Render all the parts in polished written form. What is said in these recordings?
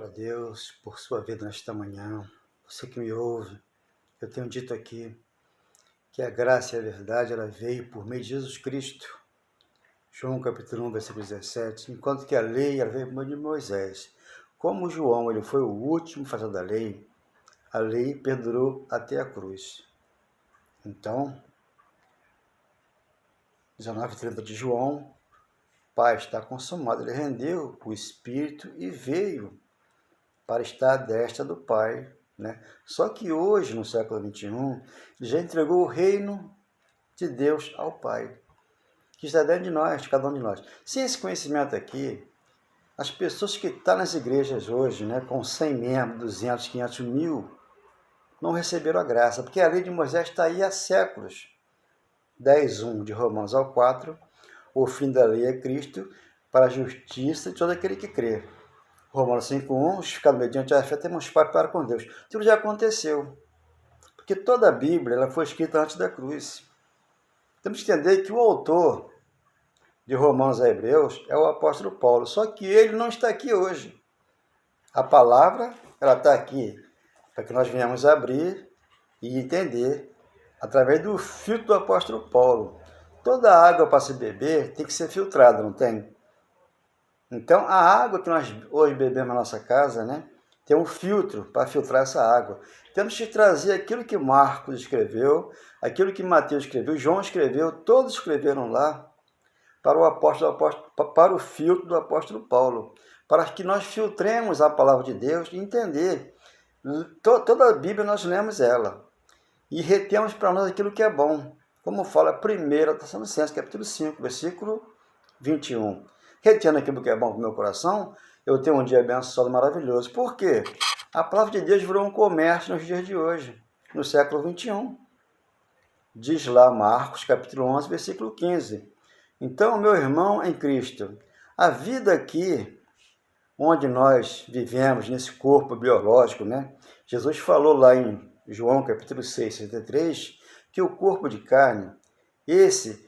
Glória a Deus por sua vida nesta manhã. Você que me ouve, eu tenho dito aqui que a graça e a verdade ela veio por meio de Jesus Cristo. João capítulo 1, versículo 17. Enquanto que a lei ela veio por meio de Moisés. Como João ele foi o último fazedor da lei, a lei perdurou até a cruz. Então, 19:30 de João, Pai, está consumado. Ele rendeu o Espírito e veio para estar à destra do Pai, né? Só que hoje, no século XXI, ele já entregou o reino de Deus ao Pai, que está dentro de nós, de cada um de nós. Sem esse conhecimento aqui, as pessoas que estão nas igrejas hoje, né, com 100 membros, 200, 500 mil, não receberam a graça, porque a lei de Moisés está aí há séculos. 10:1 de Romanos ao 4, o fim da lei é Cristo, para a justiça de todo aquele que crê. Romanos 5:1, justificado mediante a fé, temos paz para com Deus. Tudo já aconteceu, porque toda a Bíblia ela foi escrita antes da cruz. Temos que entender que o autor de Romanos a Hebreus é o apóstolo Paulo, só que ele não está aqui hoje. A palavra ela está aqui para que nós venhamos abrir e entender através do filtro do apóstolo Paulo. Toda água para se beber tem que ser filtrada, não tem? Então, a água que nós hoje bebemos na nossa casa, né, tem um filtro para filtrar essa água. Temos que trazer aquilo que Marcos escreveu, aquilo que Mateus escreveu, João escreveu, todos escreveram lá para para o filtro do apóstolo Paulo, para que nós filtremos a palavra de Deus e entender. Toda a Bíblia nós lemos ela e retemos para nós aquilo que é bom, como fala 1 Tessalonicenses, capítulo 5, versículo 21. Retendo aquilo que é bom para o meu coração, eu tenho um dia abençoado, maravilhoso. Por quê? A palavra de Deus virou um comércio nos dias de hoje, no século XXI. Diz lá Marcos, capítulo 11, versículo 15. Então, meu irmão em Cristo, a vida aqui, onde nós vivemos, nesse corpo biológico, né? Jesus falou lá em João, capítulo 6, 63, que o corpo de carne, esse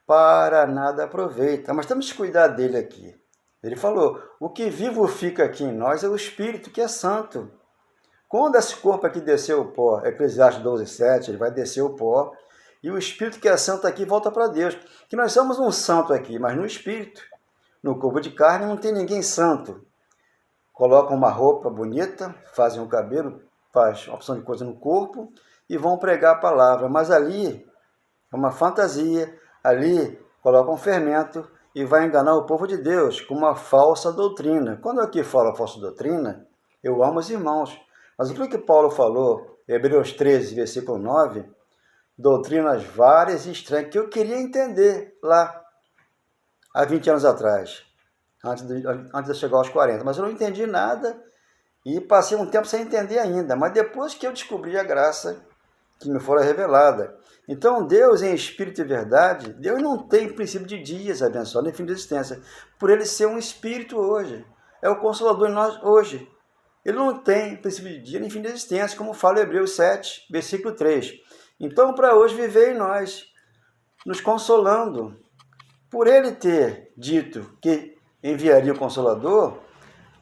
para nada aproveita. Mas temos que cuidar dele aqui. Ele falou, o que vivo fica aqui em nós é o Espírito, que é santo. Quando esse corpo aqui descer o pó, Eclesiastes 12:7, ele vai descer o pó, e o Espírito que é santo aqui volta para Deus. Que nós somos um santo aqui, mas no Espírito. No corpo de carne não tem ninguém santo. Colocam uma roupa bonita, fazem o cabelo, faz uma opção de coisa no corpo, e vão pregar a palavra. Mas ali é uma fantasia, ali coloca um fermento e vai enganar o povo de Deus com uma falsa doutrina. Quando eu aqui falo falsa doutrina, eu amo os irmãos. Mas aquilo que Paulo falou, Hebreus 13, versículo 9, doutrinas várias e estranhas, que eu queria entender lá, há 20 anos atrás, antes de eu chegar aos 40. Mas eu não entendi nada e passei um tempo sem entender ainda. Mas depois que eu descobri a graça que me fora revelada. Então, Deus em espírito e verdade, Deus não tem princípio de dias abençoado, nem fim de existência, por ele ser um espírito hoje. É o Consolador em nós hoje. Ele não tem princípio de dia nem fim de existência, como fala Hebreus 7, versículo 3. Então, para hoje viver em nós, nos consolando, por ele ter dito que enviaria o Consolador,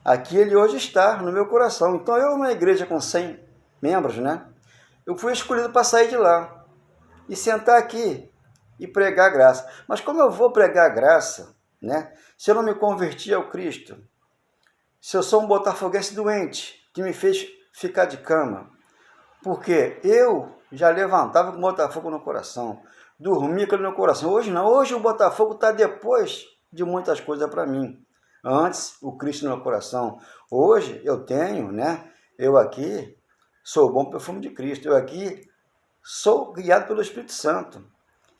aqui ele hoje está no meu coração. Então, eu, numa igreja com 100 membros, né? Eu fui escolhido para sair de lá e sentar aqui e pregar a graça. Mas como eu vou pregar a graça, né? Se eu não me converti ao Cristo, se eu sou um botafoguense doente, que me fez ficar de cama, porque eu já levantava com o Botafogo no coração, dormia com ele no coração. Hoje não, hoje o Botafogo está depois de muitas coisas para mim. Antes, o Cristo no meu coração. Hoje eu tenho, né? Eu aqui sou o bom perfume de Cristo. Eu aqui sou guiado pelo Espírito Santo.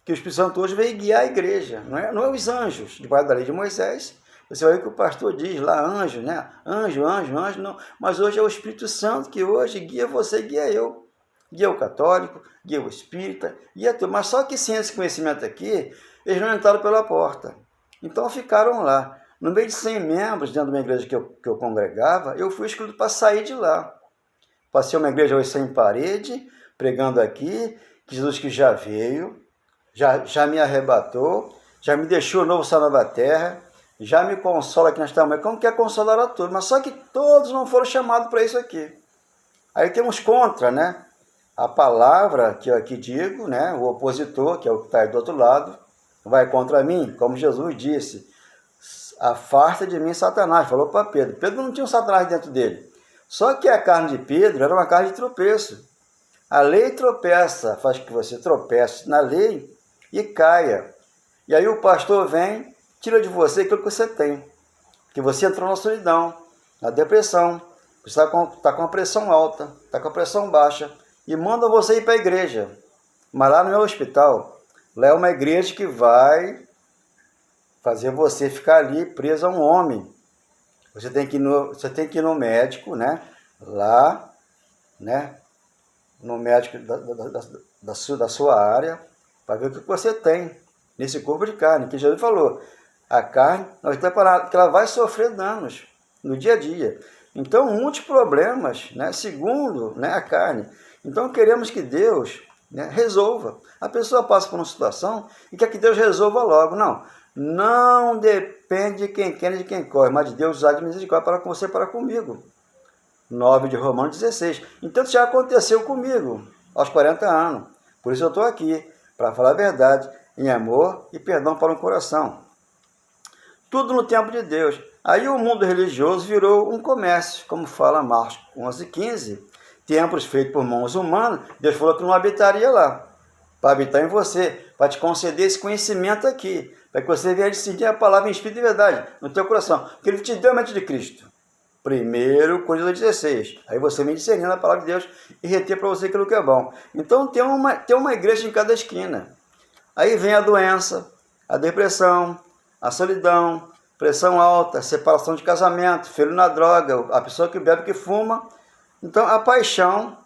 Que o Espírito Santo hoje veio guiar a igreja. Não é os anjos, debaixo da lei de Moisés. Você vai ver que o pastor diz lá, anjo, né? Anjo, não. Mas hoje é o Espírito Santo que hoje guia você, guia eu. Guia o católico, guia o espírita, guia tudo. Mas só que sem esse conhecimento aqui, eles não entraram pela porta. Então ficaram lá. No meio de 100 membros, dentro de uma igreja que eu congregava, eu fui escolhido para sair de lá. Passei uma igreja hoje sem parede, pregando aqui, que Jesus que já veio, já me arrebatou, já me deixou novo céu, nova terra, já me consola aqui nesta manhã, como quer consolar a todos, mas só que todos não foram chamados para isso aqui. Aí temos contra, né? A palavra que eu aqui digo, né? O opositor, que é o que está aí do outro lado, vai contra mim, como Jesus disse, afasta de mim Satanás, falou para Pedro. Pedro não tinha um Satanás dentro dele, só que a carne de Pedro era uma carne de tropeço. A lei tropeça, faz que você tropece na lei e caia. E aí o pastor vem, tira de você aquilo que você tem, que você entrou na solidão, na depressão, você está com a pressão alta, está com a pressão baixa, e manda você ir para a igreja. Mas lá não é um hospital, lá é uma igreja que vai fazer você ficar ali preso a um homem. Você tem que ir no médico, né? Lá, né? No médico da sua área, para ver o que você tem nesse corpo de carne, que Jesus falou. A carne, nós estamos preparados, que ela vai sofrer danos no dia a dia. Então, muitos problemas, né? Segundo, né, a carne. Então, queremos que Deus, né, resolva. A pessoa passa por uma situação e quer que Deus resolva logo. Não depende de quem quer e de quem corre, mas de Deus usar de misericórdia para com você e para comigo. 9 de Romanos 16. Então, isso já aconteceu comigo aos 40 anos. Por isso eu estou aqui, para falar a verdade, em amor e perdão para o coração. Tudo no tempo de Deus. Aí o mundo religioso virou um comércio, como fala Marcos 11:15. Templos feitos por mãos humanas, Deus falou que não habitaria lá. Para habitar em você, para te conceder esse conhecimento aqui, para que você venha discernir a palavra em espírito e verdade no teu coração, porque Ele te deu a mente de Cristo. 1 Coríntios 16. Aí você vem discernindo a palavra de Deus e reter para você aquilo que é bom. Então tem uma igreja em cada esquina. Aí vem a doença, a depressão, a solidão, pressão alta, separação de casamento, filho na droga, a pessoa que bebe, que fuma. Então, a paixão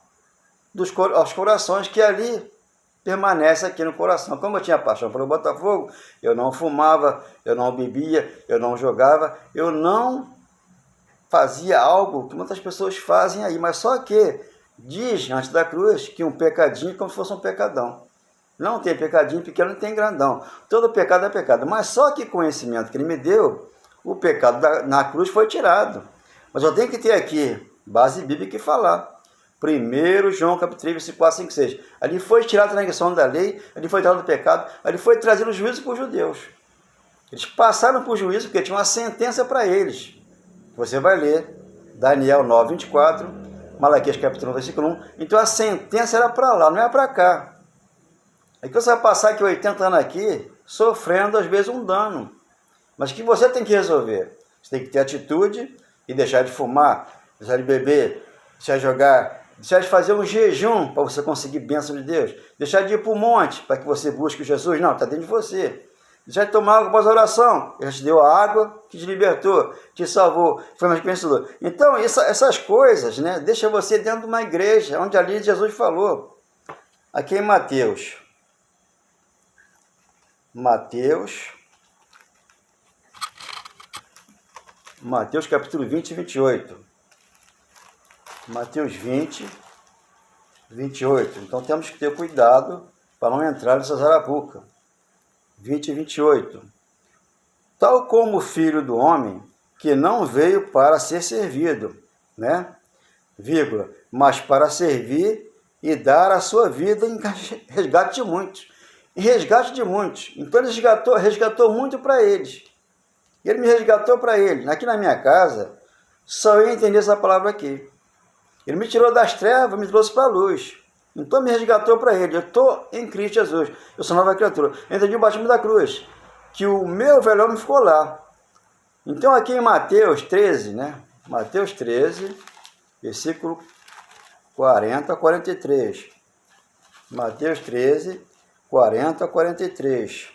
aos corações que ali permanece aqui no coração. Como eu tinha paixão pelo Botafogo, eu não fumava, eu não bebia, eu não jogava, eu não fazia algo que muitas pessoas fazem aí. Mas só que diz, antes da cruz, que um pecadinho é como se fosse um pecadão. Não tem pecadinho pequeno, não tem grandão. Todo pecado é pecado. Mas só que conhecimento que Ele me deu, o pecado na cruz foi tirado. Mas eu tenho que ter aqui base bíblica que falar. 1 João capítulo 3, versículo 4, 5, 6. Ali foi tirada a transgressão da lei, ali foi tirado do pecado, ali foi trazido o juízo para os judeus. Eles passaram por juízo porque tinha uma sentença para eles. Você vai ler Daniel 9, 24, Malaquias capítulo 1, versículo 1. Então a sentença era para lá, não era para cá. Aí que você vai passar aqui 80 anos aqui, sofrendo às vezes um dano. Mas que você tem que resolver. Você tem que ter atitude e deixar de fumar, deixar de beber, deixar de jogar, deixar de fazer um jejum para você conseguir bênção de Deus, deixar de ir para o monte para que você busque Jesus. Não, está dentro de você. Deixar de tomar água após a oração. Ele te deu a água que te libertou, te salvou, foi mais que vencedor. Então, essas coisas, né, deixa você dentro de uma igreja, onde ali Jesus falou. Aqui em Mateus capítulo 20 e 28. Mateus 20, 28. Então temos que ter cuidado para não entrar nessa zarapuca. 20 e 28. Tal como o Filho do Homem, que não veio para ser servido, né? Vírgula, mas para servir e dar a sua vida em resgate de muitos. Em resgate de muitos. Então ele resgatou muito para eles. E ele me resgatou para ele. Aqui na minha casa, só eu entendi essa palavra aqui. Ele me tirou das trevas, me trouxe para a luz. Então me resgatou para ele. Eu estou em Cristo Jesus. Eu sou nova criatura. Eu entendi o batismo da cruz. Que o meu velho homem ficou lá. Então aqui em Mateus 13, né? Mateus 13, versículo 40 a 43. Mateus 13, 40 a 43.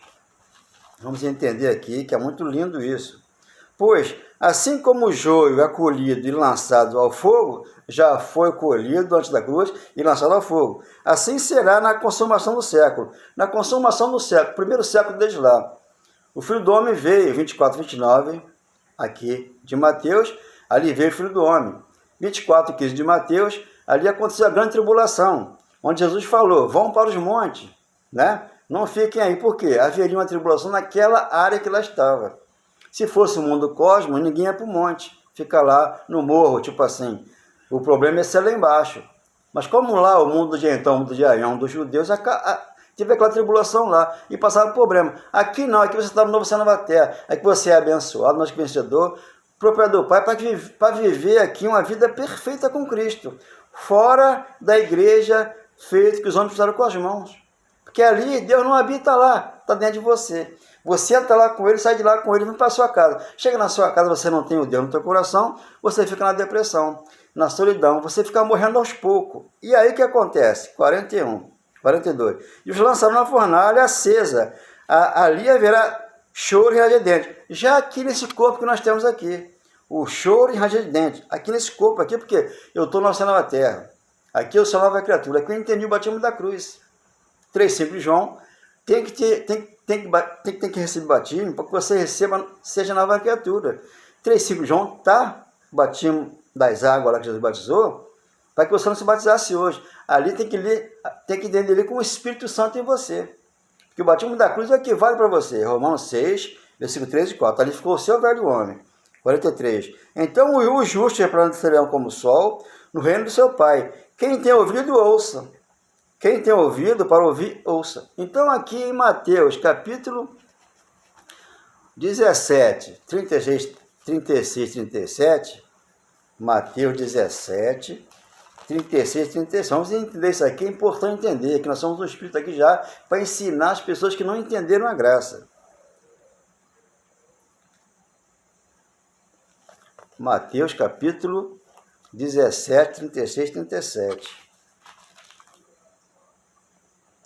Vamos entender aqui que é muito lindo isso. Pois, assim como o joio é colhido e lançado ao fogo, já foi colhido antes da cruz e lançado ao fogo. Assim será na consumação do século. Na consumação do século, primeiro século desde lá. O Filho do Homem veio, 24, 29, aqui de Mateus, ali veio o Filho do Homem. 24, 15 de Mateus, ali aconteceu a grande tribulação, onde Jesus falou, vão para os montes, né? Não fiquem aí, por quê? Haveria uma tribulação naquela área que lá estava. Se fosse o mundo cosmos, ninguém ia para o monte, fica lá no morro, tipo assim. O problema é ser lá embaixo. Mas como lá o mundo de então, o mundo de Aião, dos judeus, tive aquela tribulação lá e passava problema. Aqui não, aqui você está no novo céu, nova terra. Aqui você é abençoado, mas vencedor, propriedade do Pai, para viver aqui uma vida perfeita com Cristo. Fora da igreja feita que os homens fizeram com as mãos. Porque ali Deus não habita lá, está dentro de você. Você entra lá com ele, sai de lá com ele, vem para a sua casa. Chega na sua casa, você não tem o Deus no teu coração, você fica na depressão, na solidão, você fica morrendo aos poucos. E aí o que acontece? 41, 42. E os lançaram na fornalha acesa. Ali haverá choro e ranger de dentes. Já aqui nesse corpo que nós temos aqui. O choro e ranger de dentes. Aqui nesse corpo aqui, porque eu estou na nova terra. Aqui eu sou nova criatura. Aqui eu entendi o batismo da cruz. 3,5 de João. Tem que receber batismo para que você receba, seja nova criatura. 3,5 de João está o batismo das águas lá que Jesus batizou, para que você não se batizasse hoje. Ali tem que entender ele com o Espírito Santo em você. Porque o batismo da cruz é o que vale para você. Romanos 6, versículo 3 e 4. Ali ficou o seu velho homem. 43. Então o justo resplandecerá como o sol no reino do seu Pai. Quem tem ouvido, ouça. Quem tem ouvido para ouvir, ouça. Então aqui em Mateus, capítulo 17, 36, 37, Mateus 17, 36, 37. Vamos entender isso aqui, é importante entender, que nós somos um Espírito aqui já para ensinar as pessoas que não entenderam a graça. Mateus capítulo 17, 36, 37.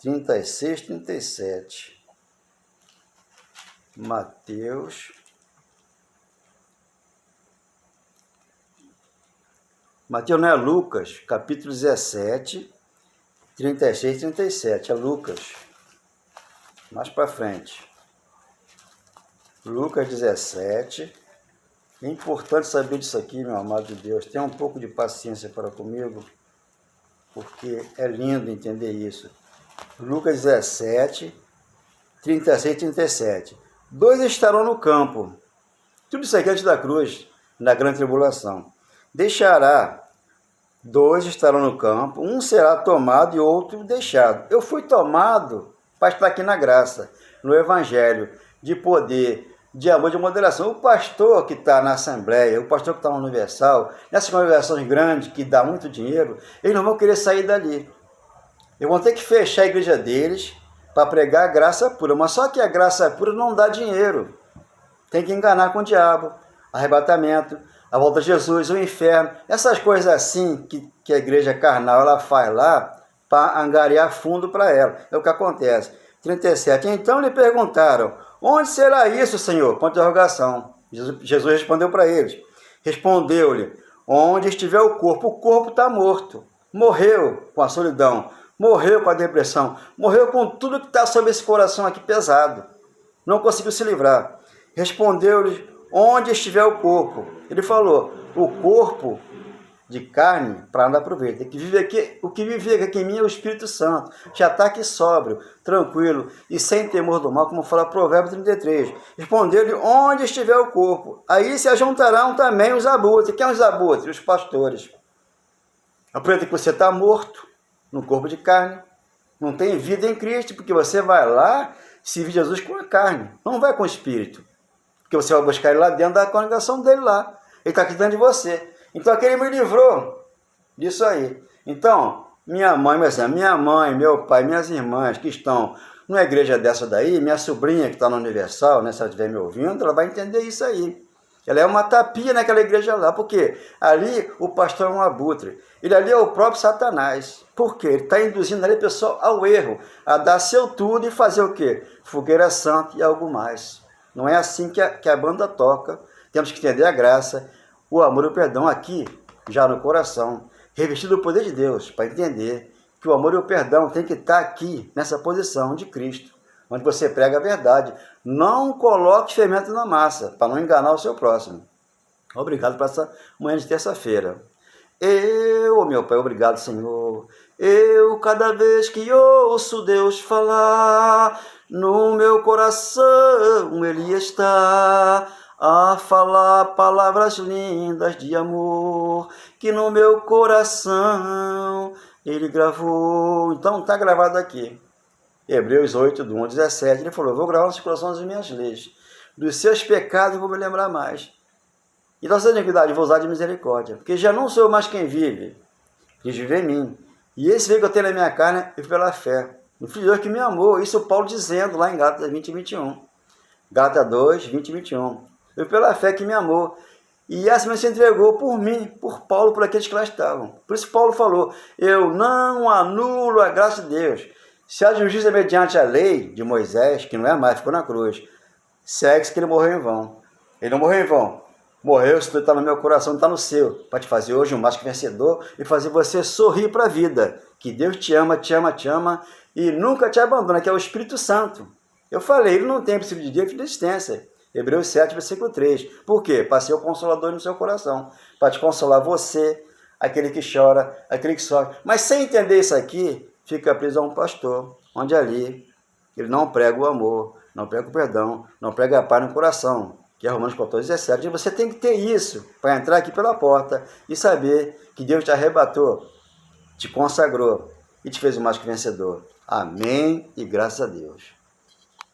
36, 37. Mateus não é Lucas, capítulo 17, 36, 37. É Lucas. Mais para frente. Lucas 17. É importante saber disso aqui, meu amado de Deus. Tenha um pouco de paciência para comigo, porque é lindo entender isso. Lucas 17, 36 e 37. 2 estarão no campo. Tudo isso aqui antes da cruz, na grande tribulação. Deixará, 2 estarão no campo, um será tomado e outro deixado. Eu fui tomado para estar aqui na graça, no evangelho, de poder, de amor, de moderação. O pastor que está na Assembleia, o pastor que está na Universal, nessas congregações grandes que dá muito dinheiro, eles não vão querer sair dali. Eles vão ter que fechar a igreja deles para pregar a graça pura. Mas só que a graça pura não dá dinheiro. Tem que enganar com o diabo, arrebatamento, a volta de Jesus, o inferno. Essas coisas assim que a igreja carnal ela faz lá para angariar fundo para ela. É o que acontece. 37. Então lhe perguntaram: onde será isso, Senhor? Com interrogação. Jesus respondeu para eles. Respondeu-lhe: onde estiver o corpo está morto. Morreu com a solidão, morreu com a depressão, morreu com tudo que está sobre esse coração aqui pesado. Não conseguiu se livrar. Respondeu-lhe: onde estiver o corpo. Ele falou: o corpo de carne, para nada aproveita. Tem que viver aqui, o que vive aqui em mim é o Espírito Santo. Já está aqui sóbrio, tranquilo e sem temor do mal, como fala Provérbios 33. Respondeu-lhe: onde estiver o corpo, aí se ajuntarão também os abutres. Quem é os abutres? Os pastores. Aproveita que você está morto no corpo de carne, não tem vida em Cristo, porque você vai lá servir Jesus com a carne, não vai com o Espírito, porque você vai buscar ele lá dentro da congregação dele lá, ele está aqui dentro de você. Então aquele me livrou disso aí. Então, minha mãe, meu pai, minhas irmãs que estão numa igreja dessa daí, minha sobrinha que está na Universal, né, se ela estiver me ouvindo, ela vai entender isso aí. Ela é uma tapinha naquela igreja lá, porque ali o pastor é um abutre. Ele ali é o próprio Satanás. Por quê? Ele está induzindo ali a pessoa ao erro, a dar seu tudo e fazer o quê? Fogueira santa e algo mais. Não é assim que a banda toca. Temos que entender a graça, o amor e o perdão aqui, já no coração, revestido do poder de Deus, para entender que o amor e o perdão tem que estar aqui, nessa posição de Cristo, onde você prega a verdade. Não coloque fermento na massa, para não enganar o seu próximo. Obrigado por essa manhã de terça-feira. Meu Pai, obrigado, Senhor. Cada vez que ouço Deus falar, no meu coração Ele está. a falar palavras lindas de amor, que no meu coração ele gravou. Então está gravado aqui. Hebreus 8, do 1 ao 17, ele falou, vou gravar no seu coração as minhas leis. Dos seus pecados eu vou me lembrar mais. E da sua iniquidade vou usar de misericórdia. Porque já não sou eu mais quem vive, Cristo vive em mim. E esse veio que eu tenho na minha carne é pela fé. No Filho de Deus que me amou. Isso o Paulo dizendo lá em Gálatas 20 e 21. Gálatas 2, 20 e 21. Foi pela fé que me amou. E essa se entregou por mim, por Paulo, por aqueles que lá estavam. Por isso Paulo falou, eu não anulo a graça de Deus. Se a justiça é mediante a lei de Moisés, que não é mais, ficou na cruz, segue-se que ele morreu em vão. Ele não morreu em vão. Morreu, se tu está no meu coração, está no seu. Para te fazer hoje um mais que vencedor e fazer você sorrir para a vida. Que Deus te ama, te ama, te ama e nunca te abandona, que é o Espírito Santo. Eu falei, ele não tem princípio de dia e de existência. Hebreus 7, versículo 3. Por quê? Para ser o consolador no seu coração. Para te consolar você, aquele que chora, aquele que sofre. Mas sem entender isso aqui, fica preso a um pastor, onde ali ele não prega o amor, não prega o perdão, não prega a paz no coração, que é Romanos 14, 17. E você tem que ter isso para entrar aqui pela porta e saber que Deus te arrebatou, te consagrou e te fez o mais que vencedor. Amém e graças a Deus.